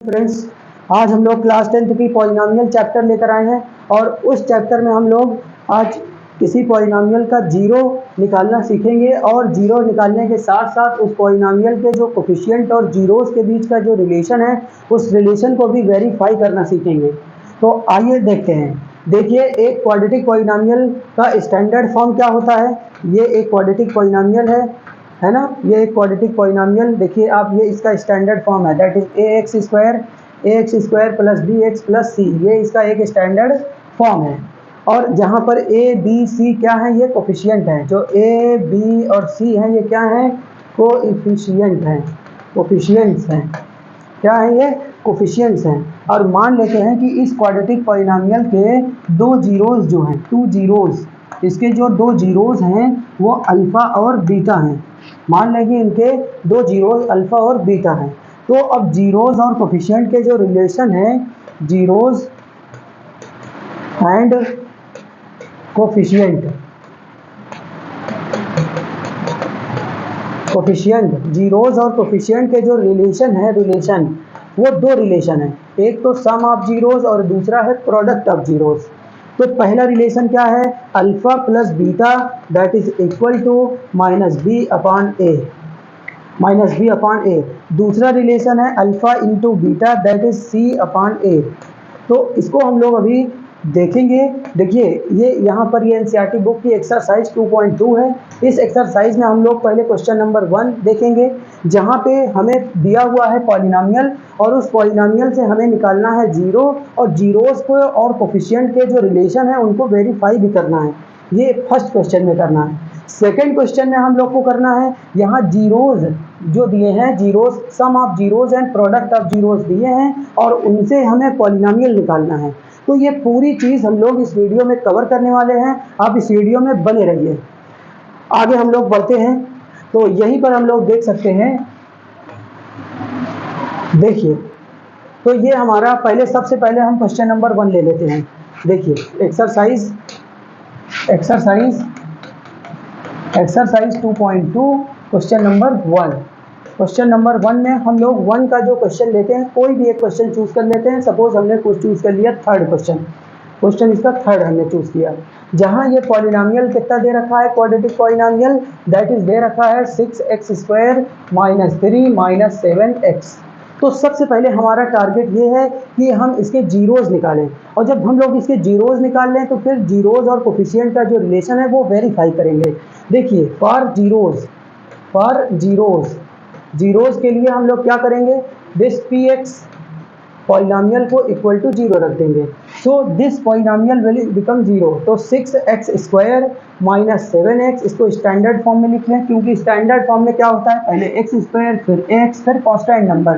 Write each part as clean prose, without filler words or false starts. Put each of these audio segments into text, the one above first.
Friends, आज हम लोग क्लास 10th की पॉलिनॉमियल चैप्टर लेकर आए हैं और उस चैप्टर में हम लोग आज किसी पॉलिनॉमियल का जीरो निकालना सीखेंगे और जीरो निकालने के साथ साथ उस पॉलिनॉमियल के जो कोफिशिएंट और जीरोस के बीच का जो रिलेशन है उस रिलेशन को भी वेरीफाई करना सीखेंगे। तो आइए देखते हैं। देखिए, एक क्वाड्रेटिक पॉलिनॉमियल का स्टैंडर्ड फॉर्म क्या होता है। ये एक क्वाड्रेटिक पॉलिनॉमियल है ना। ये एक क्वाड्रेटिक पॉलिनॉमियल, देखिए आप, ये इसका स्टैंडर्ड फॉर्म है, that is a x square plus b x plus c. ये इसका एक स्टैंडर्ड फॉर्म है। और जहाँ पर ए बी सी क्या है, ये कोफिशिएंट है। जो ए बी और सी हैं ये क्या हैं, कोएफिशिएंट हैं, कोफिशिएंट्स हैं। क्या है ये, कोफिशिएंट्स हैं। और मान लेते हैं कि इस क्वाड्रेटिक पॉलिनॉमियल के दो जीरोस जो हैं, टू जीरोस, इसके जो दो जीरोस हैं वो अल्फा और बीटा हैं। मान लें कि इनके दो जीरोस अल्फा और बीटा हैं। तो अब जीरोस और कोफिशिएंट के जो रिलेशन है, zeros and coefficient, coefficient, zeros और कोफिशिएंट के जो रिलेशन है, रिलेशन वो दो रिलेशन है। एक तो सम ऑफ जीरोस और दूसरा है प्रोडक्ट ऑफ जीरोस। तो पहला रिलेशन क्या है, alpha plus beta that is equal to minus b upon a, minus b upon a. दूसरा रिलेशन है alpha into beta that is c upon a. तो इसको हम लोग अभी देखेंगे। देखिए, ये यहाँ पर ये एनसीईआरटी बुक की एक्सरसाइज 2.2 है। इस एक्सरसाइज में हम लोग पहले क्वेश्चन नंबर 1 देखेंगे, जहाँ पे हमें दिया हुआ है पॉलिनॉमियल और उस पॉलिनॉमियल से हमें निकालना है जीरो, और जीरोस को और कोफिशिएंट के जो रिलेशन है उनको वेरीफाई भी करना है। ये फर्स्ट क्वेश्चन में करना है। सेकेंड क्वेश्चन में हम लोग को करना है, यहाँ जीरोस जो दिए हैं, zeros, sum of zeros and product of zeros दिए हैं और उनसे हमें पॉलिनॉमियल निकालना है। तो ये पूरी चीज़ हम लोग इस वीडियो में कवर करने वाले हैं। आप इस वीडियो में बने रहिए। आगे हम लोग बढ़ते हैं। तो यहीं पर हम लोग देख सकते हैं, देखिए, तो ये हमारा पहले, सबसे पहले हम क्वेश्चन नंबर 1 ले लेते हैं। देखिए, exercise 2.2 question number 1। Question number 1 में हम लोग 1 का जो क्वेश्चन लेते हैं, कोई भी एक क्वेश्चन चूज कर लेते हैं। सपोज हमने कुछ चूज कर लिया थर्ड क्वेश्चन इसका थर्ड हमने चूज किया, जहां ये पॉलिनॉमियल कितना दे रखा है, quadratic polynomial that is they रखा है 6x² - 3 - 7x। तो सबसे पहले हमारा टारगेट ये है कि हम इसके जीरोस निकालें, और जब हम लोग इसके जीरोस निकाल लें तो फिर जीरोस और कोफिशिएंट का जो रिलेशन है वो वेरीफाई करेंगे। देखिए, फॉर जीरोस के लिए हम लोग क्या करेंगे, दिस px पॉलिनॉमियल को इक्वल टू 0 रख देंगे। So this polynomial will become 0। तो 6x² - 7x, इसको स्टैंडर्ड फॉर्म में लिख लें, क्योंकि स्टैंडर्ड फॉर्म में क्या होता है, पहले x² फिर x फिर कांस्टेंट नंबर,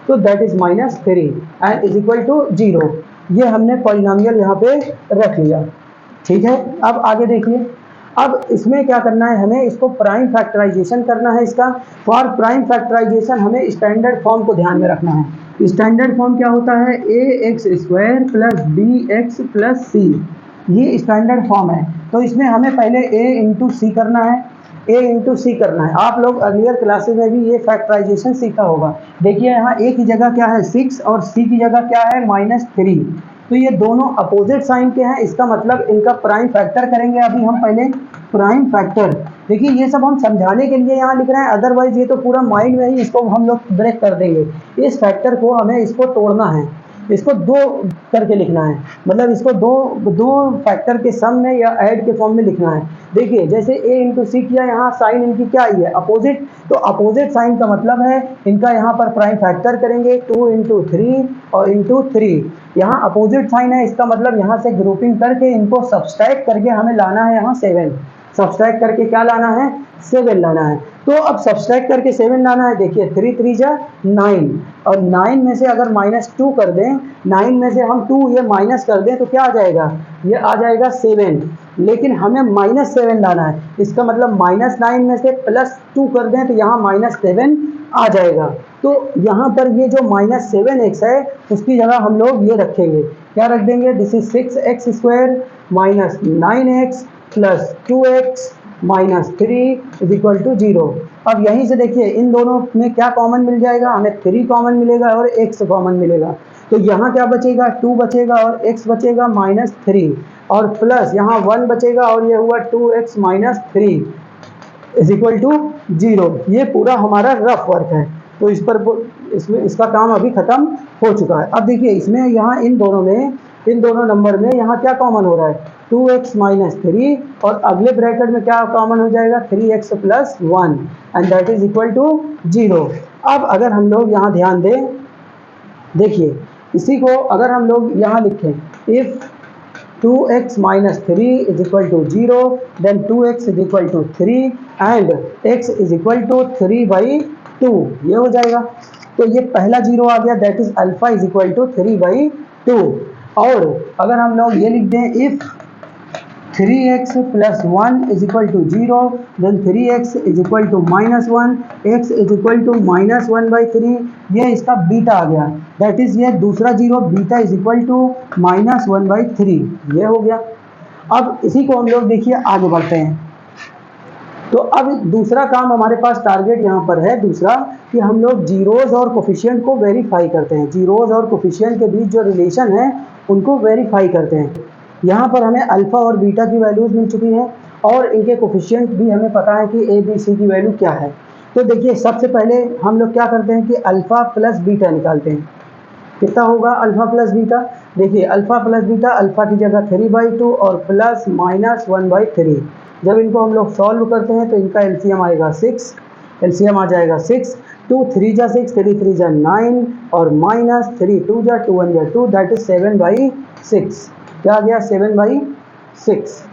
तो that is -3 and is equal to 0। ये हमने पॉलिनॉमियल यहाँ पे रख लिया। ठीक है, अब आगे देखिए। अब इसमें क्या करना है, हमें इसको प्राइम फैक्टराइजेशन करना है इसका। फॉर प्राइम फैक्टराइजेशन हमें स्टैंडर्ड फॉर्म को ध्यान में रखना है। स्टैंडर्ड फॉर्म क्या होता है, ax² plus bx plus c, ये स्टैंडर्ड फॉर्म है। तो इसमें हमें पहले a इंटू सी करना है, आप लोग अर्लियर क्लासेस में भी ये फैक्टराइजेशन सीखा होगा। देखिए, यहाँ a की जगह क्या है 6 और c की जगह क्या है -3। तो ये दोनों अपोजिट साइन के हैं, इसका मतलब इनका प्राइम फैक्टर करेंगे। अभी हम पहले प्राइम फैक्टर, देखिए ये सब हम समझाने के लिए यहाँ लिख रहे हैं, अदरवाइज ये तो पूरा माइंड में ही इसको हम लोग ब्रेक कर देंगे। इस फैक्टर को हमें इसको तोड़ना है, इसको दो करके लिखना है, मतलब इसको दो फैक्टर के सम में या ऐड के फॉर्म में लिखना है। देखिए, जैसे a इंटू सी किया, यहाँ साइन इनकी क्या आई है, अपोजिट। तो अपोजिट साइन का मतलब है इनका यहाँ पर प्राइम फैक्टर करेंगे 2 इंटू 3 और इंटू 3। यहाँ अपोजिट साइन है, इसका मतलब यहाँ से ग्रुपिंग करके इनको सब्सट्रैक्ट करके हमें लाना है यहाँ 7। सब्सट्रैक्ट करके क्या लाना है, 7 लाना है। तो अब सब्सट्रैक्ट करके 7 लाना है। देखिए, 3 3 जा 9, और 9 में से अगर -2 कर दें, 9 में से हम 2 ये माइनस कर दें तो क्या आ जाएगा, ये आ जाएगा 7। लेकिन हमें -7 लाना है, इसका मतलब -9 में से +2 कर दें तो यहाँ -7 आ जाएगा। तो यहाँ पर ये जो -7x है उसकी जगह हम लोग ये रखेंगे, क्या रख देंगे, this is 6x² - 9x + 2x -3 is equal to 0। अब यहीं से देखिए इन दोनों में क्या कॉमन मिल जाएगा, हमें 3 कॉमन मिलेगा और x कॉमन मिलेगा। तो यहाँ क्या बचेगा, 2 बचेगा और x बचेगा -3 और प्लस यहाँ 1 बचेगा और ये हुआ 2x - 3 इज इक्वल टू 0। ये पूरा हमारा रफ वर्क है। तो इस पर इसमें इसका काम अभी ख़त्म हो चुका है। अब देखिए इसमें यहाँ इन दोनों नंबर में यहाँ क्या कॉमन हो रहा है, 2x - 3 और अगले ब्रैकेट में क्या कॉमन हो जाएगा, 3x + 1 and that is equal to 0। अब अगर हम लोग यहाँ ध्यान दें, देखिए इसी को अगर हम लोग यहाँ लिखें, if 2x - 3 is equal to 0 then 2x is equal to 3 and x is equal to 3/2, ये हो जाएगा। तो ये पहला 0 आ गया, that is alpha is equal to 3/2। और अगर हम लोग ये लिख दें, if 3x + 1 is equal to 0 then 3x is equal to -1, x is equal to -1/3, ये इसका बीटा आ गया, दैट इज ये दूसरा 0 बीटा इज इक्वल टू -1/3, ये हो गया। अब इसी को हम लोग देखिए आगे बढ़ते हैं। तो अब दूसरा काम हमारे पास टारगेट यहाँ पर है दूसरा, कि हम लोग जीरोज़ और कोफिशिएंट को वेरीफाई करते हैं। जीरोज़ और कोफिशिएंट के बीच जो रिलेशन है उनको वेरीफाई करते हैं। यहाँ पर हमें अल्फ़ा और बीटा की वैल्यूज़ मिल चुकी हैं और इनके कोफिशिएंट भी हमें पता है कि ए बी सी की वैल्यू क्या है। तो देखिए सबसे पहले हम लोग क्या करते हैं कि अल्फ़ा प्लस बीटा निकालते हैं। कितना होगा अल्फ़ा प्लस बीटा, देखिए अल्फ़ा प्लस बीटा, अल्फ़ा की जगह 3/2 और प्लस -1/3। जब इनको हम लोग सॉल्व करते हैं तो इनका एलसीएम आएगा 6, एलसीएम आ जाएगा 6, 2 3 जा 6, 3 3 जा 9 और -3 2 जा 2 1 जा 2, दैट इज 7/6। क्या आ गया, 7/6,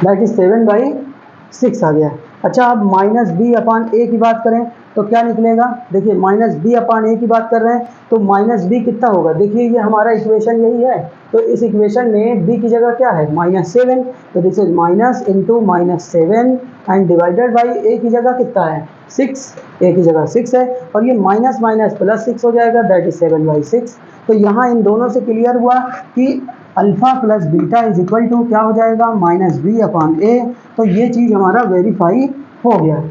दैट इज 7/6 आ गया। अच्छा अब -b/a की बात करें तो क्या निकलेगा, देखिए -b/a की बात कर रहे हैं तो -b कितना होगा, देखिए ये हमारा इक्वेशन यही है। तो इस इक्वेशन में b की जगह क्या है, -7, तो this is minus into -7 and divided by a की जगह कितना है 6, a की जगह 6 है और ये माइनस माइनस प्लस 6 हो जाएगा, दैट इज 7/6। तो यहाँ इन दोनों से क्लियर हुआ कि alpha plus beta is equal to क्या हो जाएगा, -b/a। तो ये चीज़ हमारा वेरीफाई हो गया।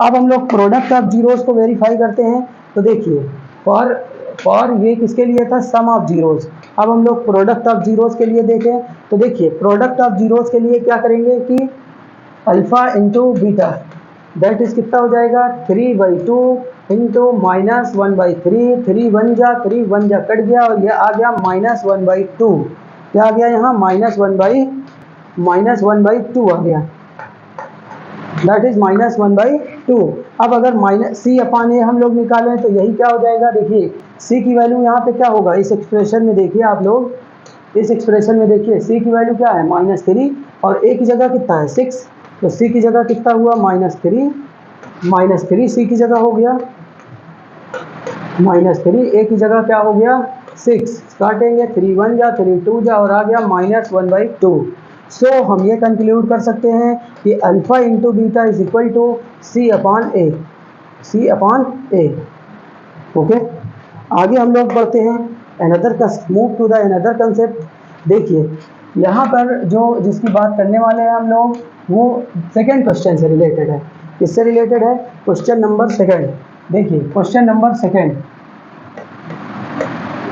अब हम लोग प्रोडक्ट ऑफ जीरोज़ को वेरीफाई करते हैं। तो देखिए फॉर ये किसके लिए था, सम ऑफ जीरोज़। अब हम लोग प्रोडक्ट ऑफ जीरोज़ के लिए देखें तो देखिए प्रोडक्ट ऑफ जीरोज़ के लिए क्या करेंगे कि alpha into beta, that is कितना हो जाएगा 3/2 इंटू -1/3, 3 1 जा 3 1 जा कट गया और ये आ गया -1/2। क्या आ गया यहाँ -1/2 आ गया, दैट इज -1/2। अब अगर -c/a हम लोग निकालें तो यही क्या हो जाएगा, देखिए c की वैल्यू यहाँ पे क्या होगा, इस एक्सप्रेशन में देखिए आप लोग, इस एक्सप्रेशन में देखिए c की वैल्यू क्या है -3 और a की जगह कितना है 6, तो c की जगह कितना हुआ -3 c की जगह हो गया -3, a की जगह क्या हो गया 6, काटेंगे 3 1 जा 3 2 जा और आ गया -1/2। सो हम ये कंक्लूड कर सकते हैं कि alpha into beta is equal to c/a। Okay, आगे हम लोग बढ़ते हैं move to the another concept. देखिए यहाँ पर जिसकी बात करने वाले हैं हम लोग वो सेकंड क्वेश्चन से रिलेटेड है। किससे रिलेटेड है, क्वेश्चन नंबर सेकंड। देखिए क्वेश्चन नंबर सेकंड,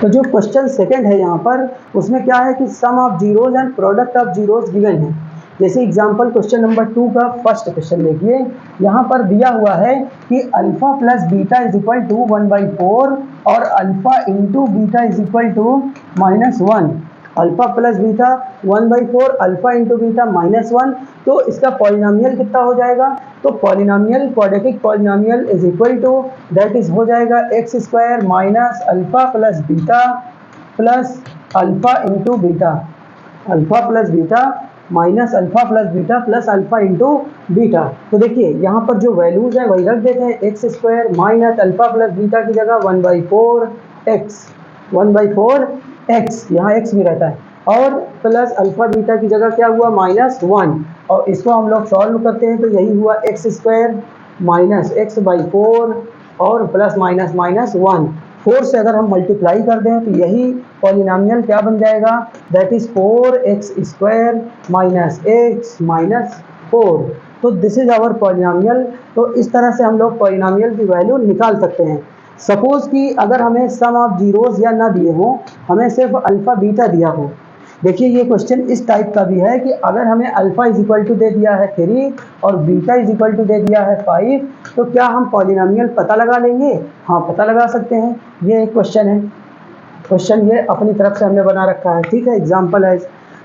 तो जो क्वेश्चन सेकंड है यहाँ पर उसमें क्या है कि sum of zeros and product of zeros given है। जैसे एग्जांपल क्वेश्चन नंबर 2 का फर्स्ट क्वेश्चन देखिए, यहाँ पर दिया हुआ है कि alpha plus beta is equal to 1/4 और alpha into beta is equal to -1। Alpha plus beta 1/4, alpha into beta -1, तो इसका पॉलिनोमियल कितना हो जाएगा, तो polynomial quadratic polynomial is equal to that is हो जाएगा x² minus alpha plus beta plus alpha into beta, alpha plus beta minus alpha plus beta plus alpha into beta. तो देखिए यहाँ पर जो वैल्यूज़ हैं वही रख देते हैं, x² minus alpha plus beta की जगह 1/4x, यहाँ x भी रहता है और प्लस अल्फ़ा बीटा की जगह क्या हुआ -1 और इसको हम लोग सॉल्व करते हैं तो यही हुआ x² माइनस x/4 और प्लस माइनस -1। 4 से अगर हम मल्टीप्लाई कर दें तो यही पॉलिनॉमियल क्या बन जाएगा, that is 4x² minus x minus 4। तो दिस इज आवर पॉलिनॉमियल। तो इस तरह से हम लोग पॉलिनॉमियल की वैल्यू निकाल सकते हैं। सपोज कि अगर हमें सम ऑफ जीरोस या ना दिए हो, हमें सिर्फ अल्फा बीटा दिया हो। देखिए ये क्वेश्चन इस टाइप का भी है कि अगर हमें अल्फा इज इक्वल टू दे दिया है 3 और बीटा इज इक्वल टू दे दिया है 5, तो क्या हम पॉलिनॉमियल पता लगा लेंगे? हाँ, पता लगा सकते हैं। ये एक क्वेश्चन है, क्वेश्चन ये अपनी तरफ से हमने बना रखा है, ठीक है, एग्जाम्पल है।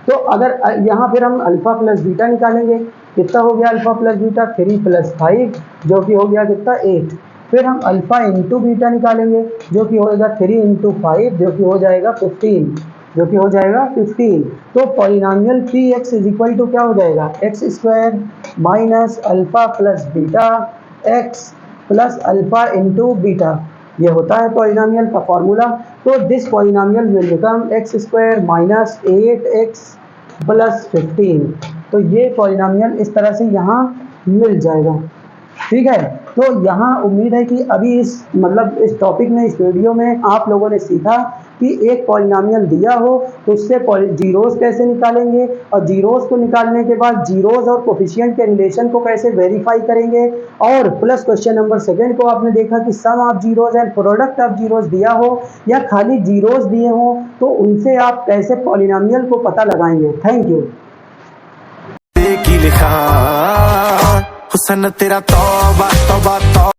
तो अगर यहाँ फिर हम अल्फा प्लस बीटा निकालेंगे, कितना हो गया अल्फा प्लस बीटा, 3 प्लस 5 जो कि हो गया कितना 8। फिर हम अल्फा इंटू बीटा निकालेंगे जो कि होगा 3 इंटू 5 जो कि हो जाएगा 15, जो कि हो जाएगा 15। तो polynomial p x is equal to क्या हो जाएगा, x² minus alpha plus beta x plus alpha into beta, ये होता है पॉलिनॉमियल का फॉर्मूला। तो this polynomial will become x² minus 8x plus 15। तो ये पॉलिनॉमियल इस तरह से यहाँ मिल जाएगा, ठीक है। तो यहाँ उम्मीद है कि अभी इस इस टॉपिक में, इस वीडियो में आप लोगों ने सीखा कि एक पॉलिनॉमियल दिया हो तो उससे जीरोस कैसे निकालेंगे, और जीरोस को निकालने के बाद जीरोस और कोफिशिएंट के रिलेशन को कैसे वेरीफाई करेंगे, और प्लस क्वेश्चन नंबर 2 को आपने देखा कि sum of zeros and product of zeros दिया हो या खाली जीरोस दिए हो तो उनसे आप कैसे पॉलिनॉमियल को पता लगाएंगे। Thank you. हुसन तेरा तौबा तौबा तौबा।